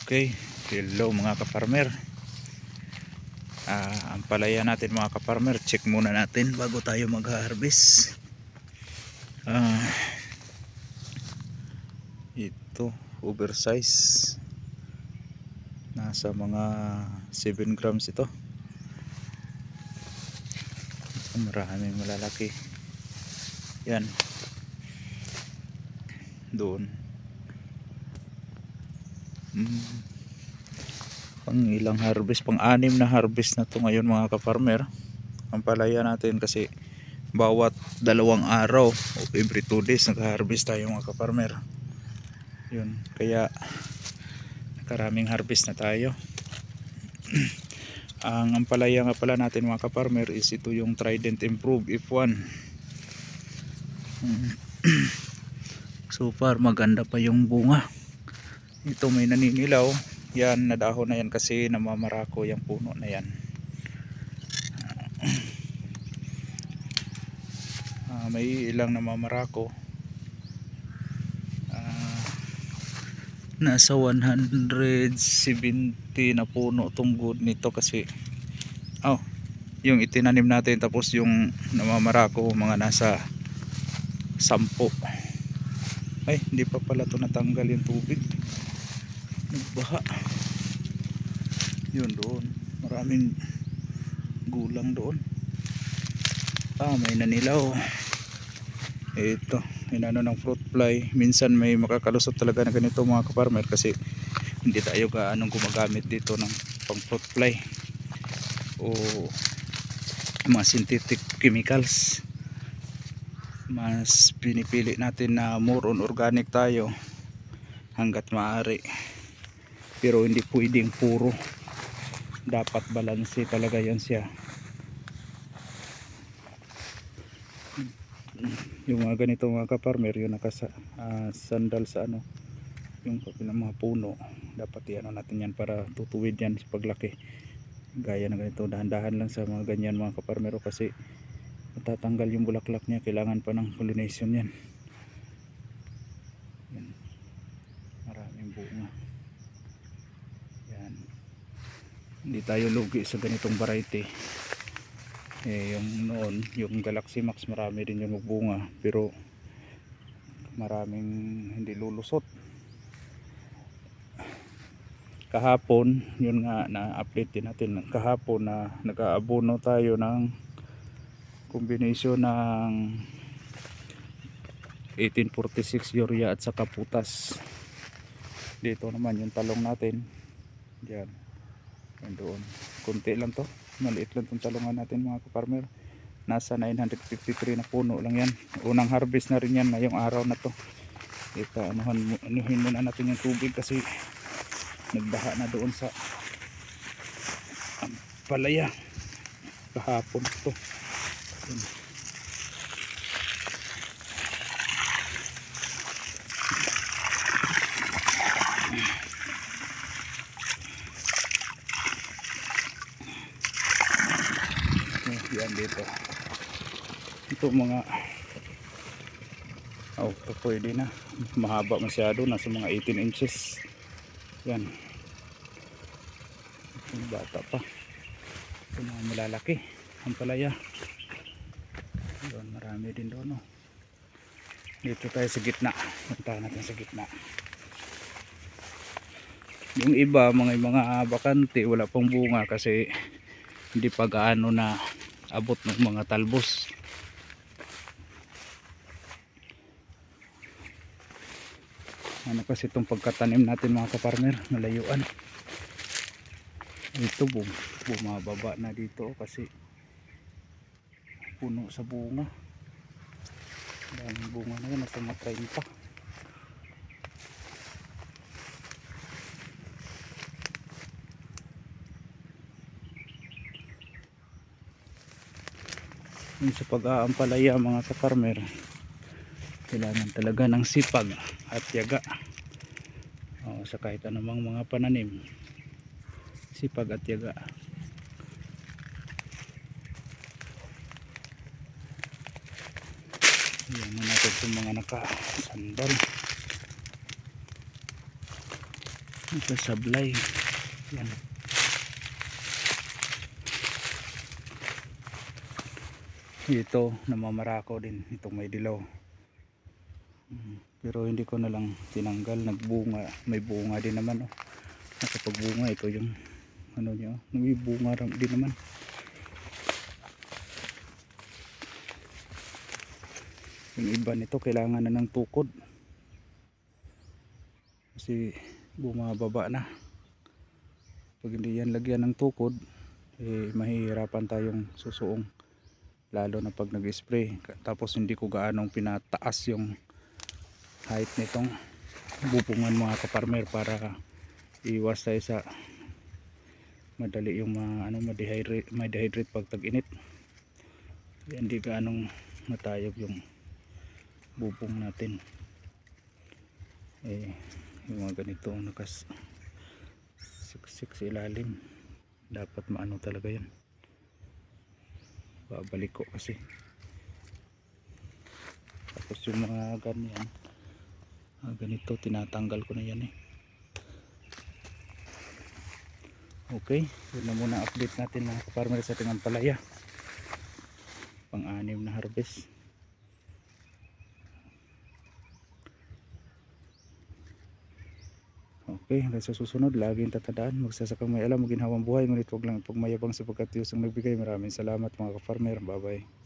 Okay, hello mga kaparmer. Ang palaya natin mga kaparmer, check muna natin bago tayo mag-harvest. Ito, oversize. Nasa mga 7 grams ito. Maraming malalaki. Yan. Doon. Pang ilang harvest, pang-anim na harvest na to ngayon mga kaparmer. Ang palaya natin kasi bawat 2 araw o every 2 days nag-harvest tayo mga kaparmer. Yun, kaya nakaraming harvest na tayo. Ang palaya nga pala natin mga kaparmer is ito yung Trident Improve F1. So far maganda pa yung bunga. Ito may naninilaw. Yan, nadahon na yan kasi namamarako yung puno na yan. May ilang namamarako. Nasa 170 na puno tunggod nito kasi yung itinanim natin tapos yung namamarako mga nasa 10. Ay, hindi pa pala ito natanggal yung tubig. Nagbaha. Yun doon, maraming gulang doon. May nanilaw. Ito, inano ng fruit fly. Minsan may makakalusot talaga na ganito mga kaparmer kasi hindi tayo gaanong gumagamit dito ng pang fruit fly o mga synthetic chemicals. Mas pinipili natin na more on organic tayo hanggat maaari, pero hindi pwedeng puro, dapat balanse talaga yan siya. Yung mga ganito mga kaparmer, yung sandal sa yung mga puno, dapat yan natin yan para tutuwid yan sa paglaki. Gaya na ganito, dahan-dahan lang sa mga ganyan mga kaparmer kasi matatanggal yung bulaklak niya, kailangan pa ng pollination yan. Maraming bunga yan. Hindi tayo lugi sa ganitong variety. Yung noon, yung Galaxy Max, marami din yung magbunga pero maraming hindi lulusot. Kahapon, yun nga na-update din natin kahapon na nag-aabono tayo ng kombinasyon ng 1846 urea at saka putas. Dito naman yung talong natin diyan, yan doon, kunti lang to, maliit lang tong talungan natin mga kaparmer. Nasa 953 na puno lang yan. Unang harvest na rin yan ngayong araw na to. Anuhin muna natin yung tubig kasi nagbaha na doon sa palaya kahapon to. Yan dito. Ito mga ito pwede na. Mahaba masyado. Nasa mga 18 inches. Yan. Ito bata pa. Ito mga malalaki. Ang palaya. Doon, marami din doon. Dito tayo sa gitna. Puntahan natin sa gitna. Yung iba, mga bakante, wala pang bunga kasi hindi pa gaano na abot ng mga talbos. Kasi itong pagkatanim natin mga kaparmer, malayuan. Ito bumababa na dito kasi puno sa bunga. Daming bunga na yan, nasa matray pa. Sa pag-aampalaya mga kaparmer, kailangan talaga ng sipag at tiyaga sa kahit anumang mga pananim. Sipag at tiyaga. Yan na natin itong mga nakasandal. nagsasablay. Yan. Ito namamarako din itong may dilaw. Pero hindi ko na lang tinanggal, nagbunga, may bunga din naman oh. Nakapagbunga ito yung ano niya, may bunga din naman. Yung iba nito kailangan na ng tukod kasi bumababa na. Pag hindi yan lagyan ng tukod eh mahihirapan tayong susuong, lalo na pag nag-spray. Tapos hindi ko gaanong pinataas yung height nitong bubungan mga kaparmer para iwas tayo sa madali yung ma-dehydrate pag tag-init. Hindi gaanong matayog yung bubong natin. Yung mga ganito nakas siksik sa ilalim, dapat maano talaga yan. Babalik ko kasi. Tapos yung mga ganyan ganito tinatanggal ko na yan eh. Okay, yun na muna update natin mga kaparmer sa ating ampalaya, pang-anim na harvest. Okay, hanggang sa susunod, laging tatandaan, magsasakang may alam, maginhawang buhay, ngunit huwag lang pagmayabang sapagkat Diyos ang nagbigay. Maraming salamat mga kafarmer, bye bye.